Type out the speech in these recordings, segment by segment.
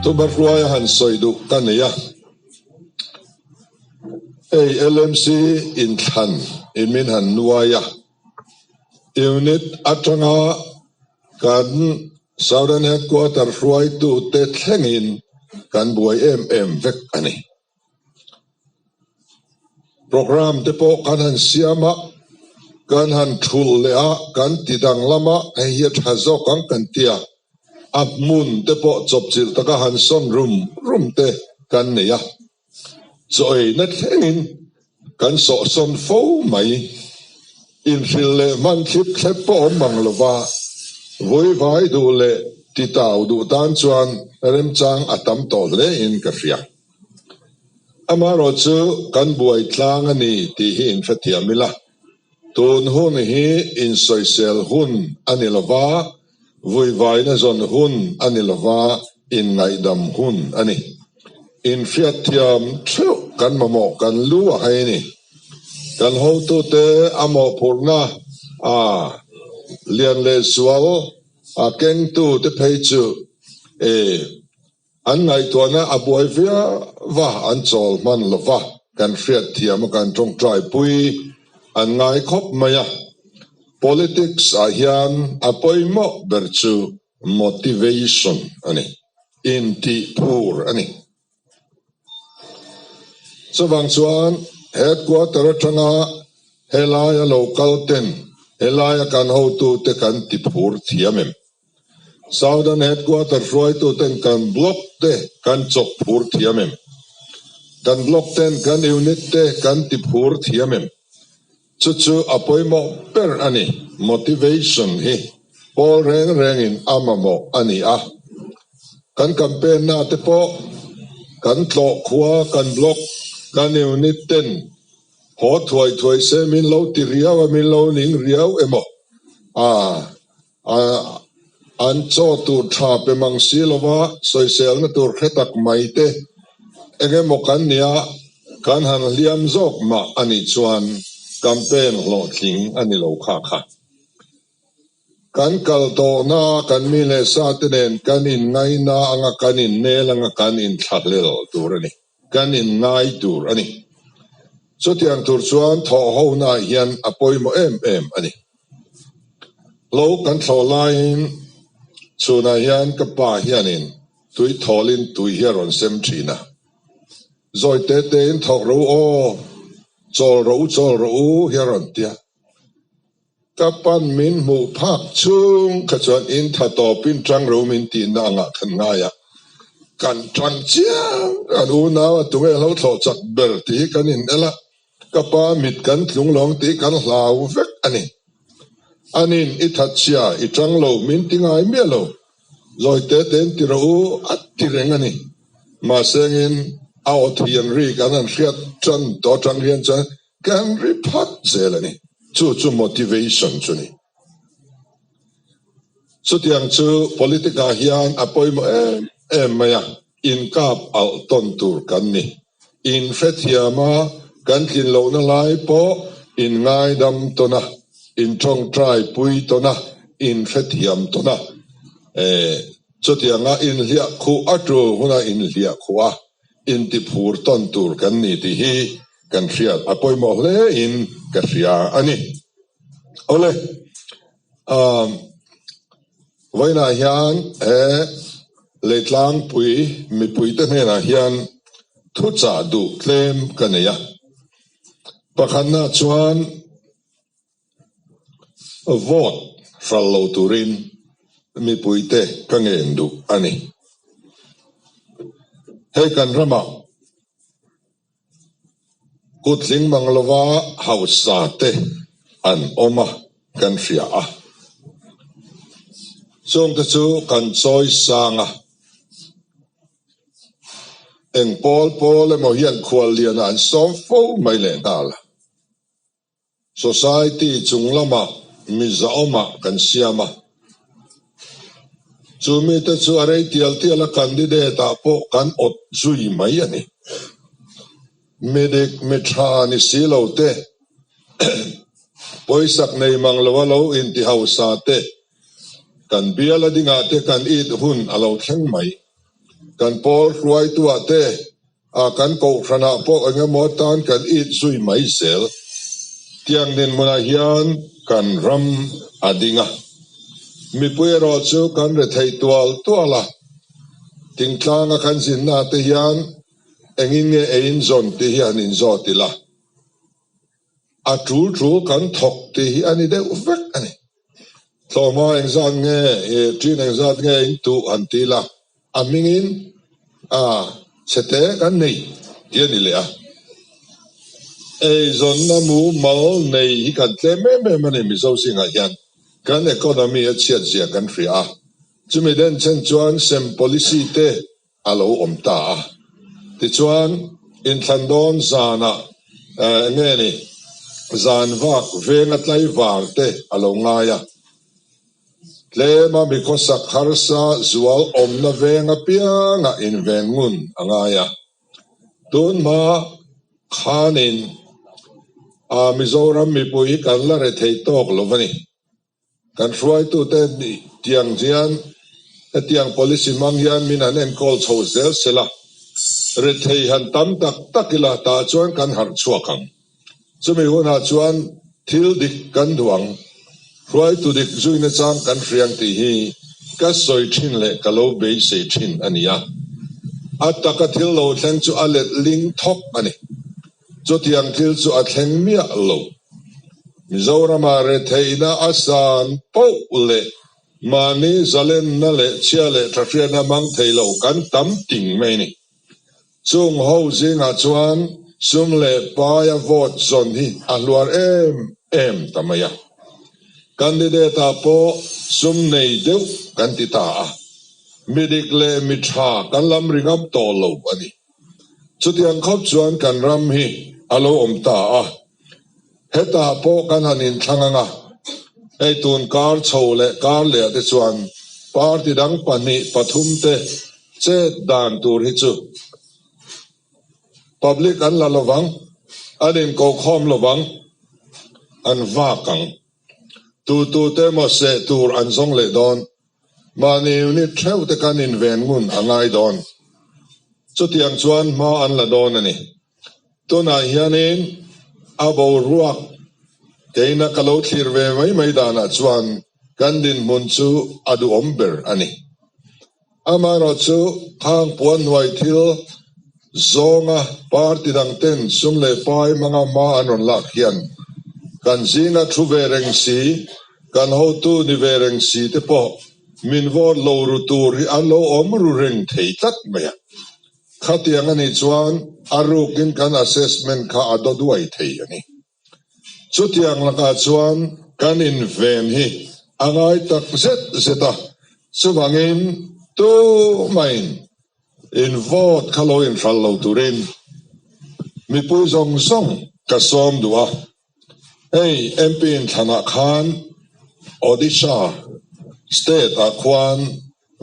tu barruaya han soidu kania LMC in than in min han nuaya unit atanga kan Southern Headquarter ruai tu te thlengin kan buai vek ani program te po kan han siama kan han thul lea kan tidang lama hiya thazo kan tia apmun te po chopchil taka han son room te kan neya choi na thlengin kan so son fo mai in fil man khip khlep po manglova voi vai du le ti tau du tan chuan rem chang atam tol le in ka ria amaro chu kan buai tlang ani ti hi in fathiamila tun hun hi in social hun anilova voi vai na zon hun anilova in ngaidam hun ani in fathiam thu kan mamo kan lu hai ni kan ho tu te amo purna lian le sual keng tu te pei chu an ngai to na abuai via va an chol man lova kan fiat thiam kan tong trai pui an ngai khop maya politics a hian apoimo berchu motivation ani inti pur ani so bang chuan headquarter atanga helaya local ten helaya kan ho tu te kan ti phur thiamem Southern Headquarter ruai tu ten kan block te kan chok phur thiamem kan block ten kan unit te kan ti phur thiamem chu apoimo per ani motivation hi pol reng in amamo ani kan campaign na te po kan tlo khua kan block kan unit ten ho thoi se min lo ti riaw min lo ning riaw emo an cho tu tha pe mang silova social na tur khetak mai te enge mo kan nia kan han liam zok ma ani chuan campaign lo thing ani lo kha kan kal to na kan mi le sa te nen kan in ngai na anga kan in nel anga kan in thlel tur ani kan in ngai tur ani so tiang tur chuan tho ho na hian apoimo em ani lo kan tho lain chuna hian ka pa hianin tui tholin tui hiaron sem thina zoi te in thok ro chol ro hiaron tia kapan min mu phak chung ka chuan in tha to pin tang ro min ti na nga khan nga ya kan tran chiang an u na tu nge lo tho chak ber ti kan in ela kapa mit kan tlung long ti kan hlau vek anin i thachia i tang lo min ti ngai me lo zoi te ten ti ro at ti reng ani ma sengin ao thian ri kan an hriat chan to tang rian cha kan ri phat zelani chu motivation chu ni so tiang chu politica hian apoimo maya in kap al ton tur kan ni in fethiama kan kin lo na lai po in ngai dam to na in tong trai pui to na in fethiam to na so tianga in lia khu atru huna in lia khuwa in ti phur ton tur kan ni ti hi kan riat apoimo le in ka ria ani ole vaina hian leitlang pui mi pui te na hian thu cha du claim kaneya pakhanna chuan vote fallo turin mi pui te kangen du ani he kan rama kutling manglova hausa te an oma kan fia chung te chu kan choi sanga eng pol mo hian khwal lian an som fo mai le dala society chung lama mizaoma kan siama chumi te chu arei tial candidate po kan ot zui mai ani medic metra ni silo te poisak nei manglawa lo in ti hausa te kan biala dinga te kan it hun alo thleng mai kan Paul ruai tua te kan ko khana po anga motan kan it sui mai sel tiang nin muna hian kan ram adinga mi puero chu kan re thei tuala ting tlanga kan sin na te hian engin nge ein zon te hian in zotila a trul kan thok te hi ani de uvek ani thoma engzan nge trin engzat nge in tu antila amingin sete kan nei tiani le a zon na mu mal nei hi kan tle me mani mi zo singa hian kan economy a chiat zia kan ria chumi den chen chuan sem policy te alo omta ti chuan in thandon zana nge ni zan vak venga tlai war te alo ngaya le ma mi ko sakharsa zual omna venga pianga in vengun angaya tun ma khanin Mizoram mi pui kan la re thei tok lovani kan ruai tu te tiang jian tiang policy mang hian min an en call chho zel sela re thei han tam tak takila ta chuan kan har chuakang chumi huna chuan thil dik kan duang ruai tu dik zuina chang kan riang ti hi ka soi thin le ka lo be se thin ania ataka thil lo thleng chu alet ling thok ani cho tiang thil chu a thleng mia lo Mizoram re theina asan po le mani zalen na le chia le trafiana mang theilo kan tam ting me ni chung ho zinga chuan sum le paya vote zon hi alwar em tamaya candidate po sum nei deu kan ti ta midik le mitha kan lam ringam to lo ani chutiang khop chuan kan ram hi alo om ta heta po kan hanin thanganga ei tun kar chole kar le te chuan party dang pani pathum te che dan tur hi chu public an la lovang anin ko khom lovang an va kang tu te mo se tur an zong le don mani ni theu te kan in ven ngun angai don chutiang chuan ma an la don ani tuna hianin abo ruak keina kalau thlir ve mai dana chuan kandin mun chu adu omber ani amaro chu thang puan nuai thil zonga party dang ten sumle pai manga ma anon lak hian kan zinga thu ve reng si kan ho tu ni ve reng si te po min vor lo ru tur hi alo om ru reng thei tat maya khatiang ani chuan arukin kan assessment kha adoduai thei ani chutiang laka chuan kan in ven hi angai tak zeta subangin tu main in vote khalo in thallo turin mi pui zong song ka som dua hey MP in thana khan Odisha state akwan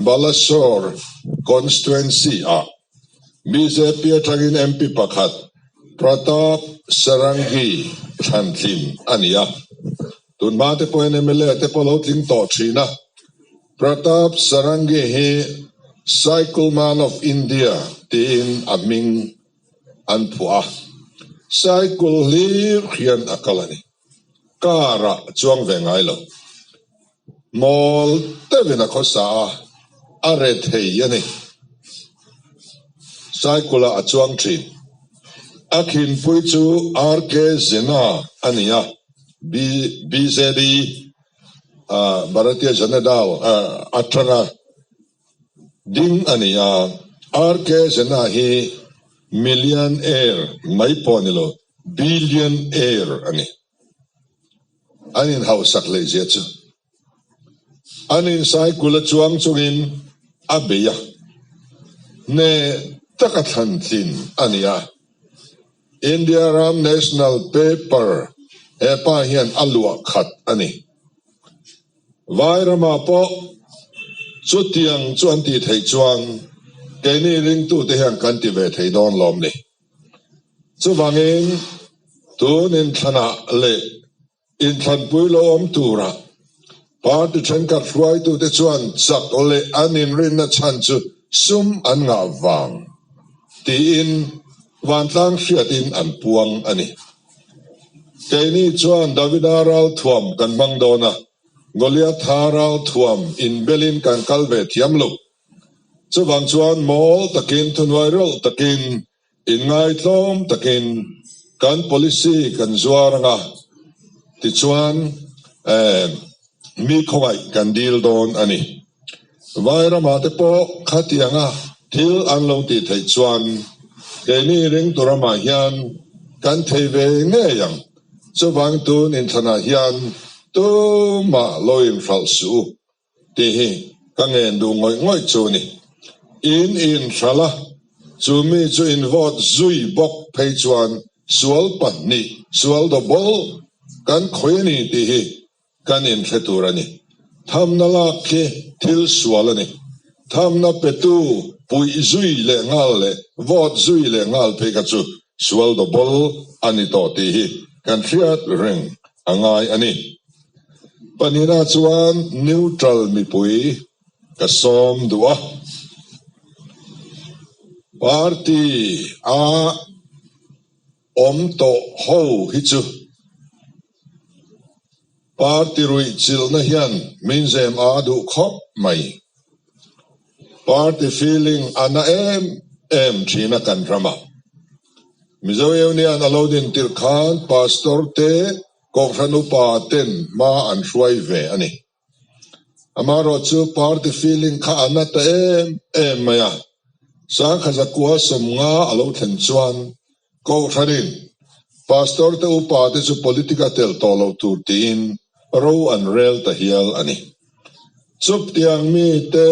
Balasore constituency BJP atagin MP pakhat Pratap Sarangi Thantlin ania tun mate po MNF te polo ting to china Pratap Sarangi he cycle man of India tin aming anpua cycle lir khian akalani kara chuang vengai lo mol tevina khosa are thei yani cycle a chuang thin akin pui chu RK Zena ania BZD Bharatiya Janata Dal atranga ding ania RK Zena hi millionaire mai ponilo billionaire ani anin hausak le jechu anin sai kula chuang chungin abeya ne takathan thin ania India Ram National Paper epa hian alua khat ani vairama po chutiang chuan ti thei chuang keini ring tu te hian kan ti ve thei don lom ni chuwangin tunin thana le in than pui lo om tura party chen ka hruai tu te chuan chak le anin rin na chan chu sum an nga wang tin wan tlang hriatin an puang ani keini chuan Davidaral thuam kan mangdona Goliath haral thuam in belin kan kalve thiamlo chuwang chuan mol takin thunwairol takin in ngai tlom takin kan policy kan zuaranga ti chuan mi khongai kan deal don ani vaira mate po khatianga thil anlo ti thei chuan keini ring turama hian kan theive nge yang chuwang tun in thana hian tu ma loin phal su ti hi ka ngen du ngoi chu ni in thala chu mi chu in vote zui bok phei chuan sual pan ni sual do bol kan khoi ni ti hi kan in theturani thamna la ke thil sualani thamna petu pui zui le ngal le vote zui le ngal phei ka chu sual do bol ani to ti hi kan fiat ring angai ani panina chuan neutral mi pui ka som dua party a om to ho hi chu party rui chil na hian min zem a du khop mai party feeling ana em thina kan rama mizo ni an alodin tir khan pastor te kongranu pa ten ma an hruai ve ani amaro chu party feeling kha anata em maya sang khaza kwa somnga alo thlen chuan kongranin pastor te upa te chu politica tel tolo tur tin ro an rel ta hial ani chup tiang mi te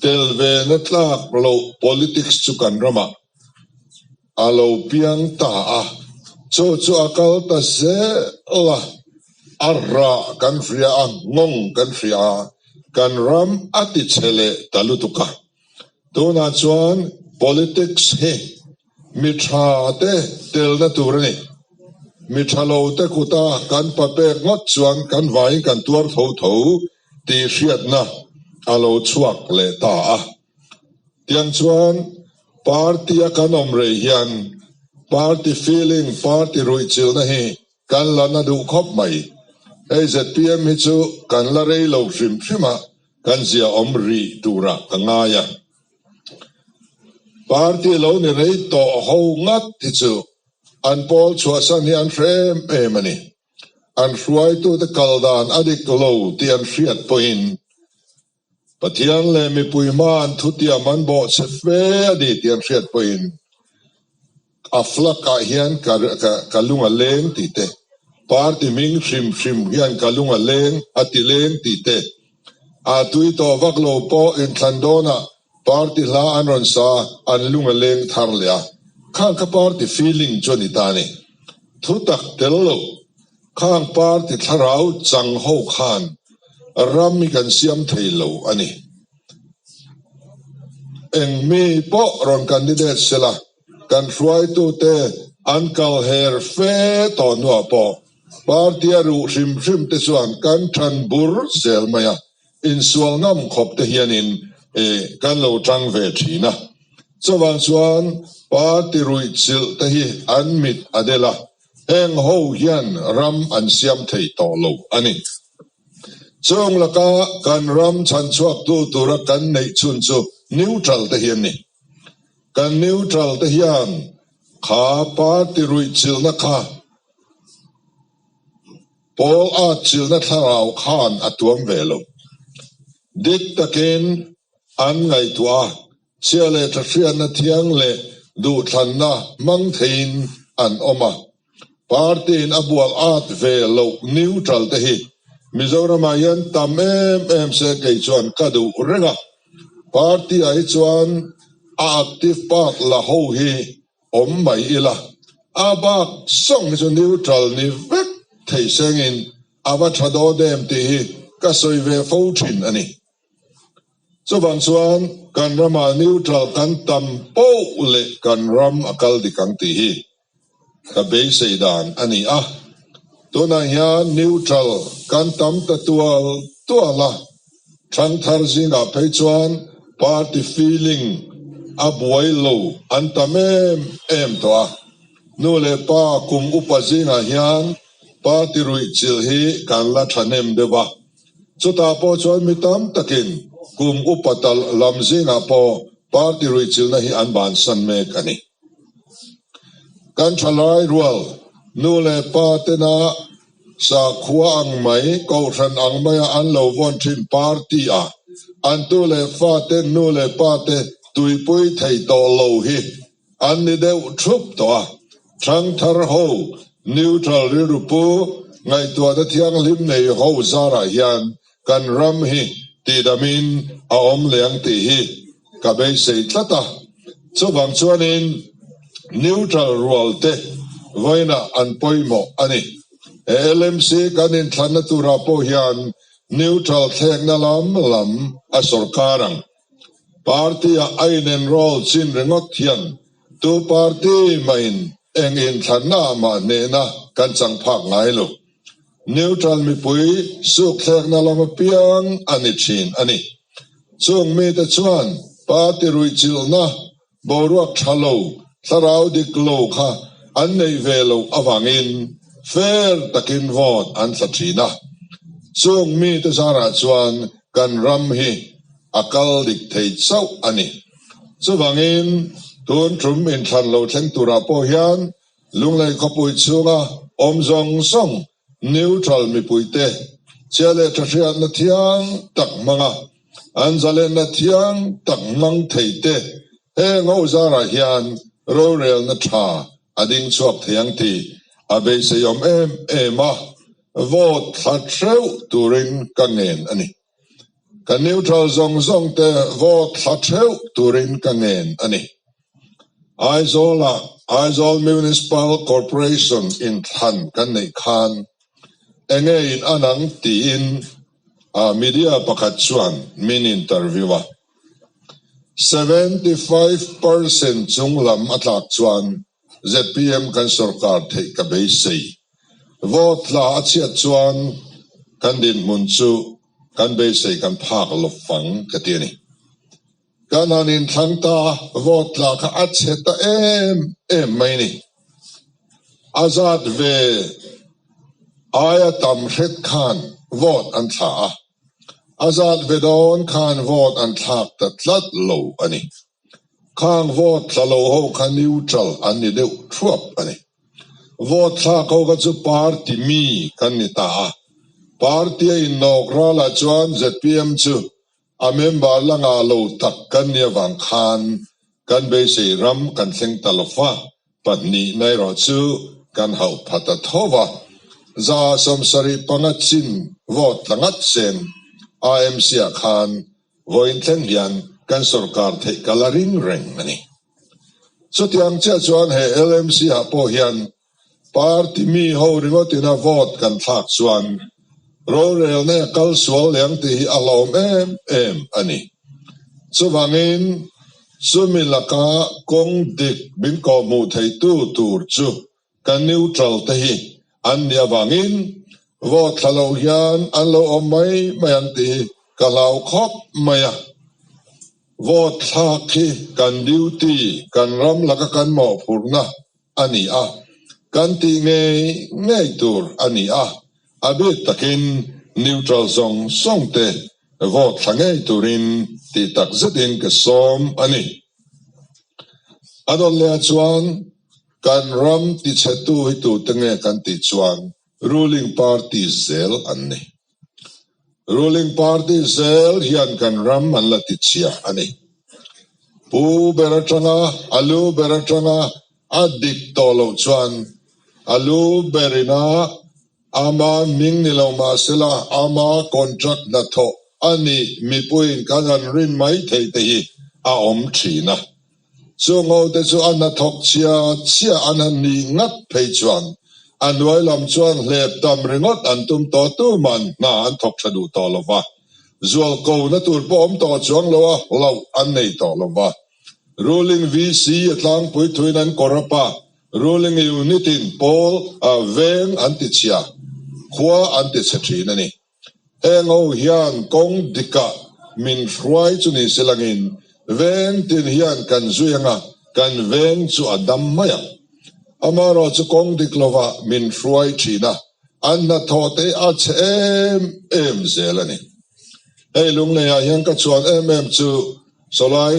tel ve na tlak lo politics chu kan rama alo piang ta a chu akal ta se la arra kan fria ngong kan fria kan ram ati chele talutuka tuna chuan politics he mitha te tel na turani mitha lo te kuta kan pape ngot chuan kan vai kan tuar tho ti hriat na alo chuak le ta a tiang chuan party a kanom re hian party feeling party rui chil na hi kan lana du khop mai AZPM hi chu kan la rei lo hrim kan zia omri tura kangaya party lo ni rei to ho ngat hi chu an pol chua san hi an frem emani an hruai tu te kaldan adik lo ti an hriat poin pathian le mi puiman thutia man bo se fe adi ti an hriat poin aflaka hian kalunga leng ti te party ming hrim hian kalunga leng ati leng ti te a tui to vaklo po in thandona party la anron sa an lunga leng thar lea khang ka party feeling choni tani thutak tello khang party tharau chang ho khan rami kan siam thailo ani eng mi po ron candidate sela kan hruai tu te an kal her fe to nu po party ru hrim te chuan kan than bur sel maya in sual ngam khop te hianin kan lo tang ve thina chawang chuan party rui chil te hi an mit adela heng ho hian ram an siam thei to lo ani chong laka kan ram chan chuak tu tura kan nei chun chu neutral te hian ni kan neutral te hian kha party rui chil na kha pol a chil na tharau khan atuam velo dik takin an ngai tua chele thrian na thiang le du than na mang thein an oma party in abual at velo neutral te hi Mizoram yan tam em se kei chuan kadu renga party ai chuan active part la ho hi om mai ila abak song chu neutral ni vek thei sengin ava thado dem ti hi ka soi ve fo thin ani chuwang chuan kan rama neutral kan tam po le kan ram akal di kang ti hi ka be seidan ani a tuna hian neutral kan tam ta tuala thang thar zinga phei chuan party feeling abuai lo antamem toa nu le pa kum upazinga hian party rui chil hi kan la thanem dewa chuta po chuan mitam takin kum upatal lamzinga po party rui chil na hi an ban san mek ani kan thalai rual nu le pa te na sa khua ang mai ko than ang mai an lo von thin party a an tu le fa te nu le pa te tui pui thei to lo hi an ni deu thup to a thang thar ho neutral ru pu ngai tua da thiang lim nei ho zara hian kan ram hi ti damin a om leng ti hi ka be sei tlata chuwang chuanin neutral role te voina an poimo ani LMC kanin thana tura po hian neutral thek na lam a Sawrkarang party a ainen role chin rengot hian tu party main engin thana ma ne na kan chang phak ngai lo neutral mi pui suk thek na lam piang ani chin ani chung me te chuan party rui chil na boruak thalo tharau dik lo kha an nei velo awangin fair takin vote an thathina chung mi te zara chuan kan ram hi akal dik thei chau ani chuwangin tun thum in than lo thleng tura po hian lunglei khopui chunga om zong song neutral mi puite chele thria na thiang tak manga anzale na thiang tak mang theite he ngo zara hian ro rel na tha ading chuak thiang ti abe se yom ema vote thathreu turin kangen ani ka neutral zong zong te vote thathreu turin kangen ani Aizawl Municipal Corporation in Than kan nei khan enge in anang ti in media pakhat chuan min interviewa 75% chunglam atlak chuan ZPM kan Sawrkar thei ka be sei vote la achia chuan kan din mun chu kan be sei kan phak lo fang ka ti ni kan anin thangta vote la ka acheta em mai ni azad ve aya tam het khan vote an tha azad ve don khan vote an thak ta tlat lo ani khang vote la lo ho khan neutral an ni deu thuap ani vote tha ko ga chu party mi kan ni ta party in nokra la chuan ZPM chu a member langa lo tak kan ni wang khan kan be sei ram kan thleng talofa patni nai ro chu kan hau phata thowa za somsari pangachin vote langat sen IMC khan voin thleng hian kan Sawrkar thei kalaring reng ani chutiang cha chuan he LMC ha po hian party mi ho ringotina vote kan thak chuan ro rel ne kal sual leng ti alom em ani chuwangin sumilaka kong dik bin ko mu thei tu tur chu kan neutral te hi an nia wangin vote thalo hian an lo omai mayan ti kalau khop maya vote thaki kan duty kan ram laka kan mo phurna ani kan ti ngei tur ani abit takin neutral zong songte vote thangai turin ti tak zetin ke som ani adon le chuan kan ram ti chetu hi tu tenge kan ti chuan ruling party zel anni ruling party zel hian kan ram an la ti chia ani pu beratanga alu beratanga adik tolo chuan alu berina ama ming nilo masela ama contract na tho ani mi puin kanan rin mai thei te hi a om thina chungo te chu an thok chia an ni ngat phei chuan an wai lam chuan hlep tam ringot an tum to tu man na an thok thadu to lova zual ko na tur bom to chuang lo an nei to lova ruling VC atlang pui thuinan korapa ruling unit in Paul veng antichia khua anti chetri nani engo hian kong dika min hruai chu ni silangin veng tin hian kan zuianga kan veng chu adam maya amaro chu kong diklova min hruai thina anna thote a em zelani ei lung le ya hian ka chuan em chu solai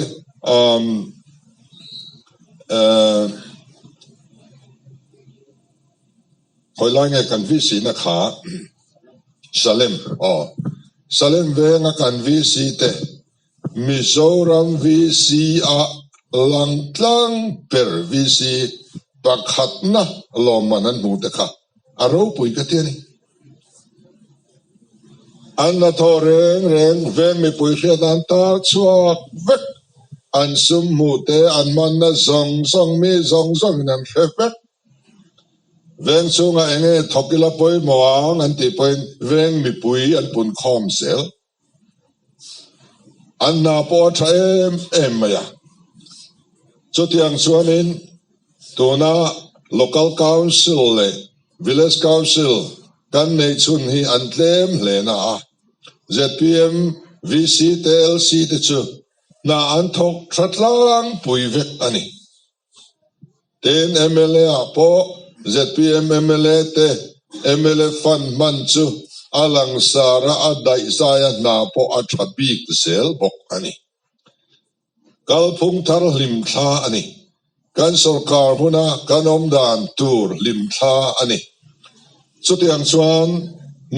khoi lai nge kan vi si na kha Salem venga kan vi si te Mizoram vi si a langtlang per vi si pakhat na lomanan mu te kha aro pui ka tiani anna tho reng veng mi pui khia dan ta chuak vek an sum mu te an man na zong mi zong nan khevek veng chunga enge thokila poi moang an ti poin veng mi pui an pun khom sel anna po tha em maya chutiang chuanin tuna local council le village council kan nei chun hi an tlem hle na ZPM VC TLC te chu na an thok thatlang pui vek ani ten MLA po ZPM MLA te MLA fan man chu alang sara adai saya na po athabik sel bok ani kalphung thar lim tha ani kan Sawrkar huna kanom dan tur lim tha ani chutiang chuan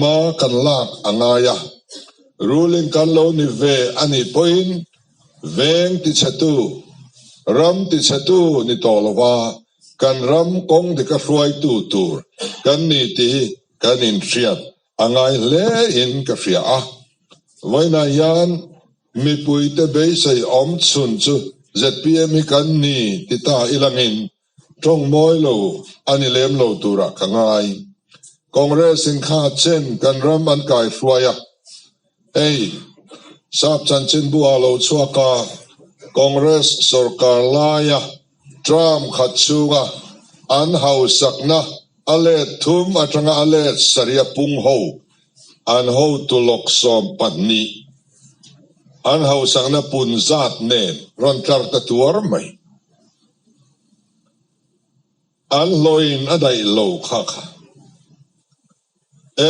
ma kan lak angaya ruling kan lo ni ve ani point veng ti chatu ram ti chatu ni tolwa kan ram kong de ka hruai tu tur kan ni ti kan in hriat angai le in ka hria vaina yan mi pui te be sei om chun chu ZPM kan ni ti ta ilangin trong moi lo ani lem lo tura kangai Congress in kha chen kan ram an kai hruaya ei sap chan chen bua lo chuaka Congress Sawrkar laya Trump khatsuga an hausakna ale thum atanga ale saria pung ho an ho tu lok som patni an hausakna pun zat nen ron tlar ta tuar mai an loin adai lo kha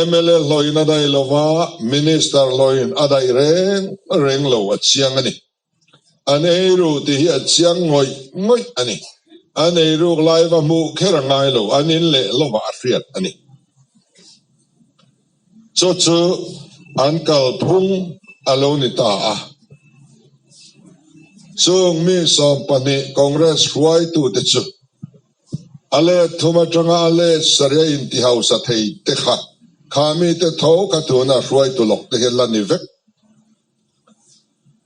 MLA loin adai lova minister loin adai reng lo achiang ani aneiru ti hi achiang ngoi ani aneiru laiwa mu kherangai lo anin le lova afriat ani chu an kalphung aloni ta chung mi som pani Congress huai tu te chu ale thuma tanga ale saria inti house thei te kha khami te tho ka tu na huai tu lok te helani vek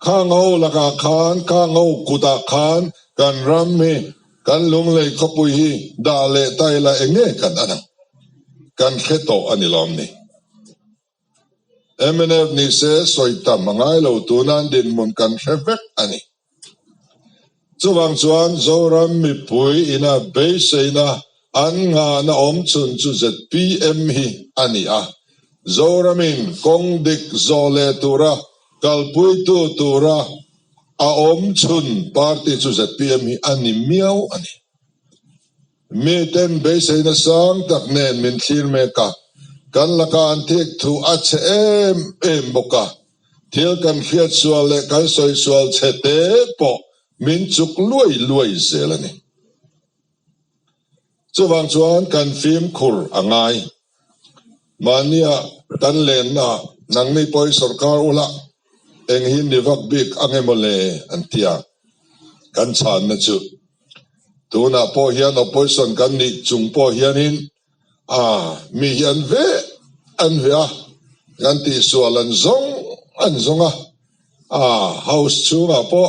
khangau laka khan khangau kuta khan kan ramme kan lung le khopui hi da le tai la enge kan ana kan kheto anilom ni MNF ni se soita mangai lo tunan din mun kan khevek ani chuwang chuan zoram mi pui ina beiseina an nga na om chun chu ZPM hi ani zoramin kong dik zole tura kalpui tu tura a om chun party chu ZPM hi ani miau ani mi ten beiseina sang tak nen min thir me ka kan laka an thik thu ache em boka thil kan khiat sual le kan soi sual chete po min chuk luai zelani chuwang chuan kan film khur angai mania kan len na nang ni poi Sawrkar ula eng hin ni vak bik angemole antia kan chan na chu tuna po hian opposition kan ni chung po hianin mi hian ve an kan ti sual an zonga house chunga po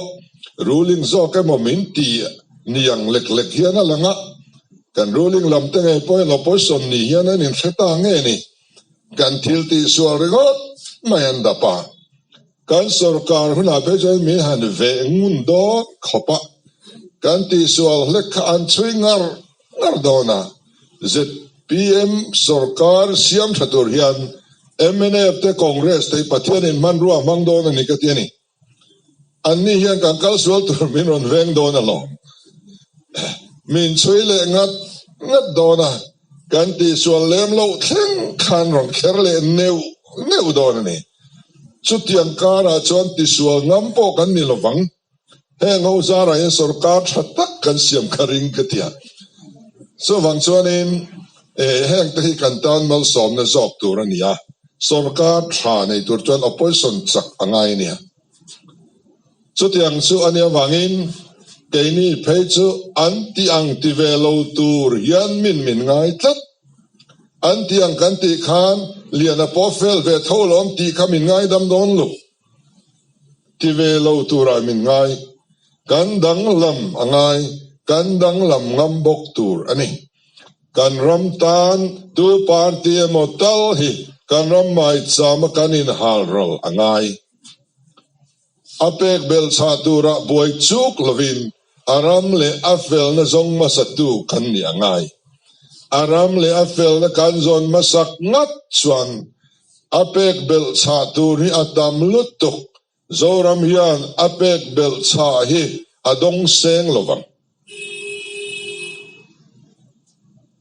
ruling zo ke momin ti niang lek hian alanga kan ruling lam te ngai po opposition ni hian an in kheta nge ni kan thil ti sual rigot mayan dapa kan Sawrkar huna pe jai mi han ve ngun do khopa kan ti sual lek an swingar dona ZPM Sawrkar siam thatur hian MNF Leh Congress te pathian in manrua mangdon ani katiani anni hian kan kalsual tur min ron veng don along min chui le ngat dona kan ti sual lem lo thleng khan ron kher le neu don ani chutiang kara chuan ti sual ngam po kan ni lovang he ngau zara in sarkar thatak kan siam kharing katia so wang chuan in heng te hi kan tan mal som na zok tur ania Sawrkar tha nei tur chuan opposition chak angai nia chutiang chu ania wangin keini phei chu anti ang ti velo tur hian min ngai tlat anti ang kan ti khan liana pofel ve tholom ti khamin ngai dam don lu ti velo tur a min ngai kan dang lam angai kan dang lam ngam bok tur ani kan ram tan tu party motal hi kan ram mai chama kanin halrol angai apek bel cha tura boy chuk lovin aram le afel na zong masatu kan ni angai aram le afel na kan zon masak ngat chuan apek bel cha tur hi atam lutuk zoram hian apek bel cha hi adong seng lovang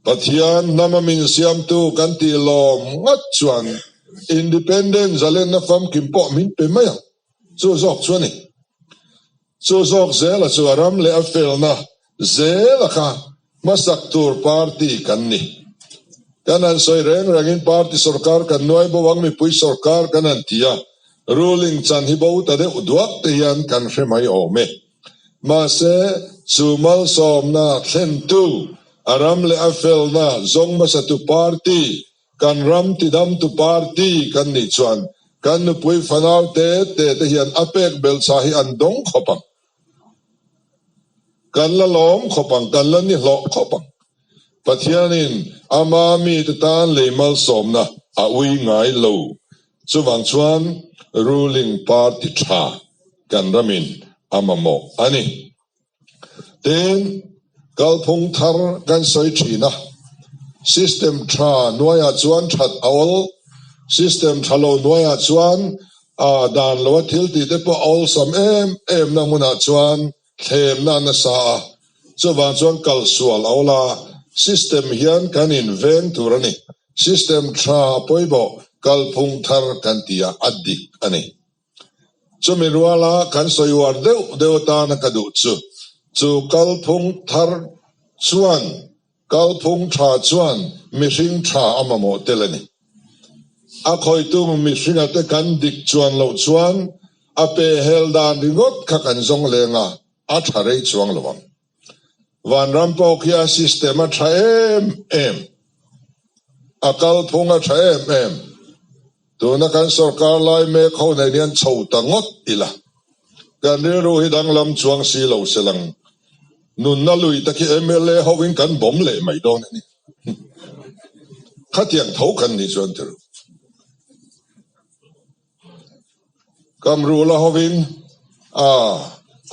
pathian namamin siam tu kan ti lom ngat chuan independent zalen na fam kimpo min pe maya chu zok chuani chu zok zela chu aram le afel na zela kha masak tur party kan ni kanan soi reng rangin party sarkar kan noi bawang mi pui sarkar kanan tia ruling chan hi bo ta de uduak te yan kan hremai ome ma se chumal som na thlen tu aram le afel na zong masatu party kan ram ti dam tu party kan ni chuan kan nu pui fanau te hian apek bel cha hi andong khopang kan la lom khopang kan la ni lo khopang pathianin ama mi te tan le mal som na a ui ngai lo chuwang chuan ruling party tha kan ramin amamo ani ten kalphung thar kan soi thina system tha noya chuan that awol system thalo noya chuan dan lo thil ti te po all sam em na muna chuan them na na sa chuwang chuan kal sual awla system hian kan in veng turani system tha poibo kalphung thar kan tia adik ani chuminwala kan soiwar deu ta na kadu chu kalphung thar chuan kalphung tha chuan mihring tha amamo telani a khoi tung mihring ate kan dik chuan lo chuan a pe heldan ringot kha kan zong lenga a tharei chuang lowang van rampo kia system a tha em a kalphung a tha em tuna kan sarkar lai me kho nei nian chho tangot ila kan ru hi dang lam chuang si lo selang nun na lui taki MLA howin kan bom le mai don ni khatiang thau kan ni chuan ter kam ru la howin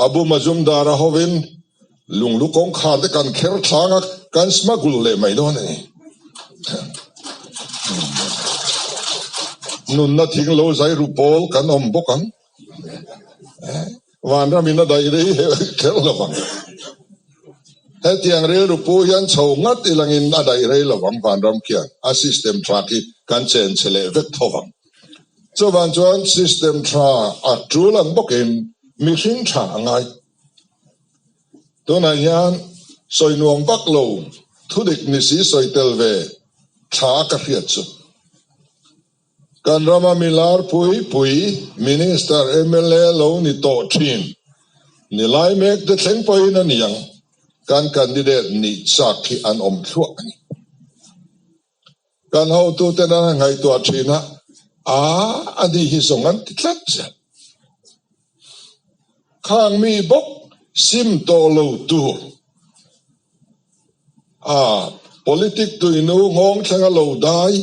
abu mazumdar howin lunglu kong kha de kan kher thanga kan smagul le mai don ni nun na thing lo zai ru pol kan om bokang wan ramina dai re kher lawang hetiang rel ru pu yan chho ngat ilangin adai re lawang van ram kian a system traki kan chen chele vek thowang chuan chuan system tra a trulang bokin mihring tha angai tuna yan soinuang baklo thudik ni si soitel ve tha ka riat chu kan rama milar pui minister MLA lo ni to thin ni lai mek de thleng poi na niang kan candidate ni sakhi an om thua ani kan ho tu te na ngai to thina adi hi songan titlat cha khang mi bok sim to lo tu politic tu inu ngong thanga lo dai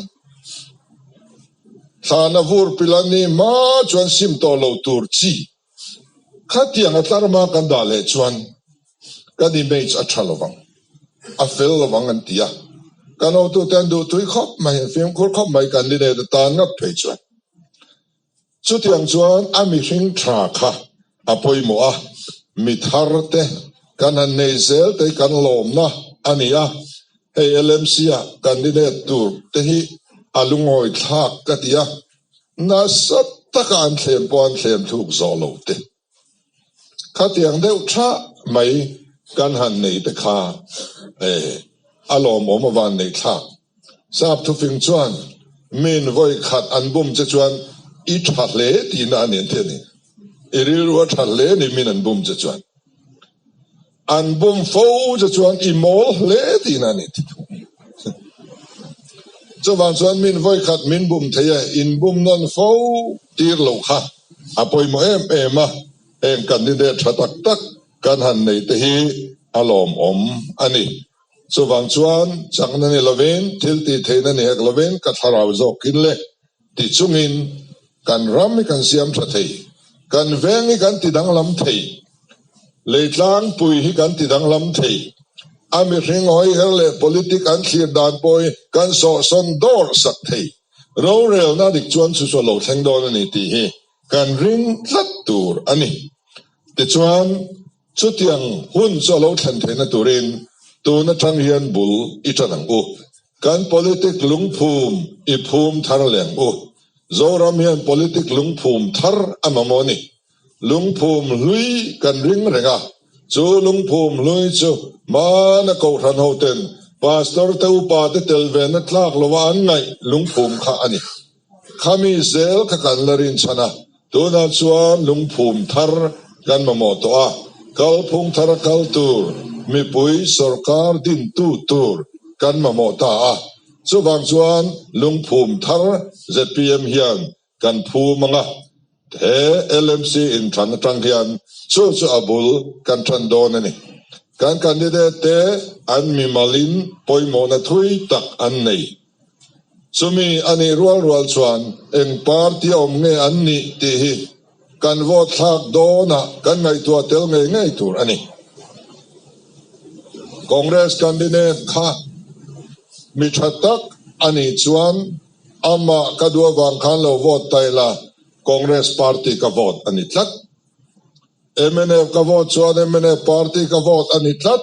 thana vur pilani ma chuan sim to lo tur chi khatiang atlarma kan dale chuan kan image a thalovang a fel lovang an tia kan o tu ten du tui khop mai film khur khop mai candidate tan ngap phei chuan chu tiang chuan ami hring thra kha apoi mo a mi thar te kan han nei zel te kan lom na ania hei LMC a candidate tur te hi alungoi thak katia na sat taka an thlem pon thlem thuk zo lo te khatiang deuh tha mai kan han nei te kha alom om van nei thak sap thu fing chuan min voi khat an bum che chuan I thatle ti na nen the ni iril ro thatle ni min an bum che chuan an bum fo che chuan I mol le ti na ni ti cho van chuan min voi khat min bum theya in bum non fo tir lo kha apoi mo em a em candidate thatak tak kan han nei te hi alom om ani so van chuan changna ni loven thil ti theina ni hek loven ka tharau zo kin le ti chungin kan ram kan siam tha thei kan vengi kan ti dang lam thei leitlang pui hi kan ti dang lam thei ami hring hoi herle politic an thlir dan poi kan so son dor sak thei ro rel na dik chuan chu so lo thleng don ani ti hi kan ring tlat tur ani ti chuan chu tiang hun so lo thlen theina turin tu na thang hian bul I tanang u kan politic lungphum I phum thar leng u zoram hian politic lungphum thar amamoni lungphum hlui kan ring renga chu lungphum hlui chu mana ko ran hoten pastor te upa te telven na tlak lowa an ngai lungphum kha ani khami zel ka kan larin chana tuna chuan lungphum thar kan mamoto a kal phung thar kal tur mi pui Sawrkar din tu tur kan mamota a chu wang chuan lungphum thar ZPM hian kan phu manga he LMC in than tang hian chu abul kan than don ani kan candidate te an mi malin poimo na thui tak an nei sumi ani rual chuan eng party om nge an ni ti hi kan vote thak dona kan ngai tua tel ngai tur ani Congress candidate kha mi thatak ani chuan ama kadua wang khan lo vote taila Congress party ka vote ani tlat MNF ka vote chuan MNF party ka vote ani tlat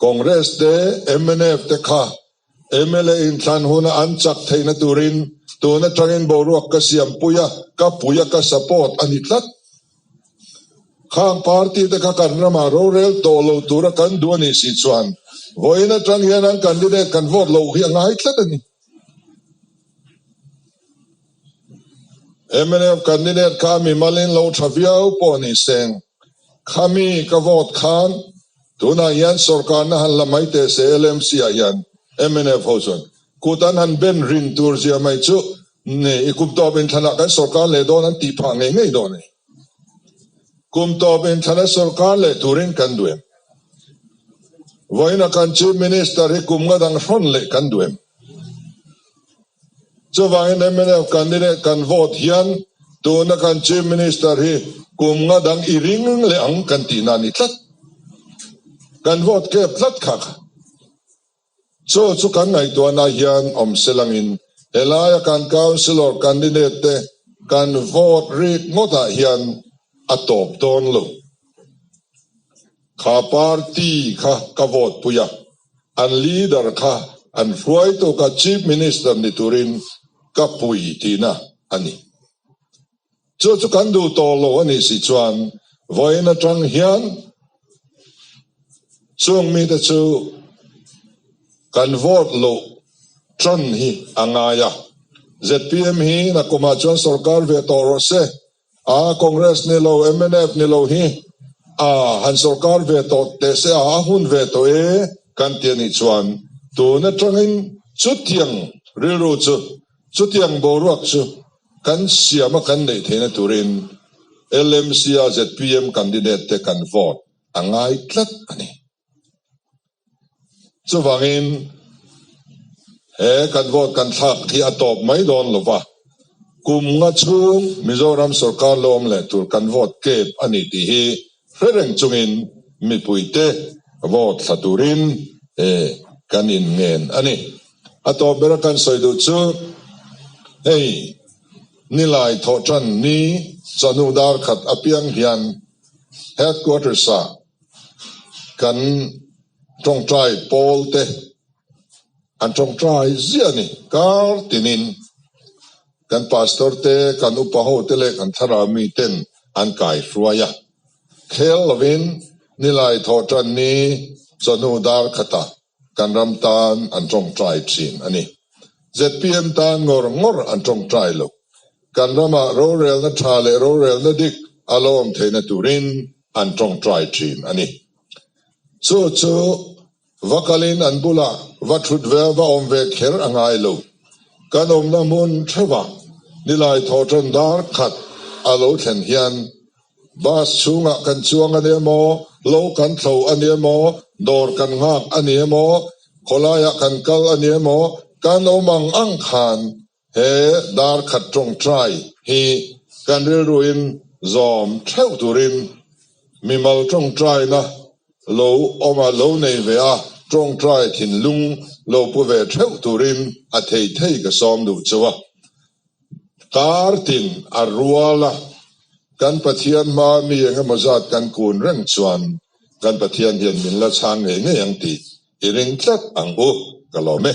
Congress de MNF te kha MLA in than huna an chak theina turin tuna tangin boruak ka siam puya ka support ani tlat khang party te ka kan rama ro rel to lo tura kan duani si chuan voina tang hian an candidate kan vote lo hi ngai tlat ani MNF candidate ka mi malin lo thaviau poni seng khami ka vote khan tuna yan Sawrkar na han lamai te se LMC yan MNF hoson kutan han ben rin tur sia mai chu ne ikup to ben thana kan Sawrkar le don an ti pha ngai don ni kum to ben thana Sawrkar le turin kan duem voina kan chief minister hi kum ngadang hron le kan duem so wangin MNF candidate kan vote hian tuna kan chief minister hi kum ngadang iring le ang kan ti na ni tlat kan vote ke tlat khak so chu kan ngai to na hian om selangin elaya kan councilor candidate te kan vote ri ngota hian atop don lo kha party kha ka vote puya an leader kha an fruai to ka chief minister ni turin ka pui tina ani chu kan du to lo ani si chuan voina tang hian chung mi te chu kan vote lo tran hi angaya ZPM hi na koma chuan Sawrkar ve to ro se a Congress ni lo MNF ni lo hi han Sawrkar ve to te se a hun ve to kan ti ni chuan tu na tangin chutiang riru chutiang boruak chu kan siama kan nei theina turin LMC ZPM candidate te kan vote angai tlat ani chu wangin he kan vote kan thak hi atop mai don lova kum nga chung Mizoram Sawrkar lom le tur kan vote ke ani ti hi reng chungin mi puite vote thaturin กันอินเงินอันนี้อัตโบรากันสอยดูชูเฮ้ยนี่ลายทอจันนี้สนุดาร์ขัดอภิยังเฮียน headquarters กันจงใจโพลเตอันจงใจเสียนี่การตินินกันพาสตอร์เตกันอุปโภคเตเลกันทารามีเต็นอันไก่ฟัวยะเคลวินนี่ลายทอจันนี้สนุดาร์ขัดกันรำตานอันจงใจจีนอันนี้ ZPM ตานงออันจงใจลูกกันรำมาโรเรลนัทชาเลโรเรลนัดิกอารมณ์เทนตุรินอันจงใจจีนอันนี้สู้วัคลินอันบุลาวัตถุเววอมเวกเฮรอังไงลูกันอมน้ำมุนเทวะนิลายทอจันดาร์ขัดอาลูเทนเฮียนบาสชูงะกันชวงอันเนโมโลกันเทาอันเนโมดอร์กันงักอันเนโมโคลายกันกัลอันเนโมกันอมังอังคานเฮดาร์ขัดจงใจฮีกันเรรุอินจอมเทวตุรินมีมัลจงใจนะโลอมาโลในเวียจงใจถิ่นลุงโลปุเวเทวตุรินอเทยกสอมดูจัวการตินอารัวละกันปะเทียนมามีอย่างมาจัดกันกูนเร่งชวนกันปะเทียนเห็นมินละช้างเงยยังตีอิริงจัดอังอุกะลอเม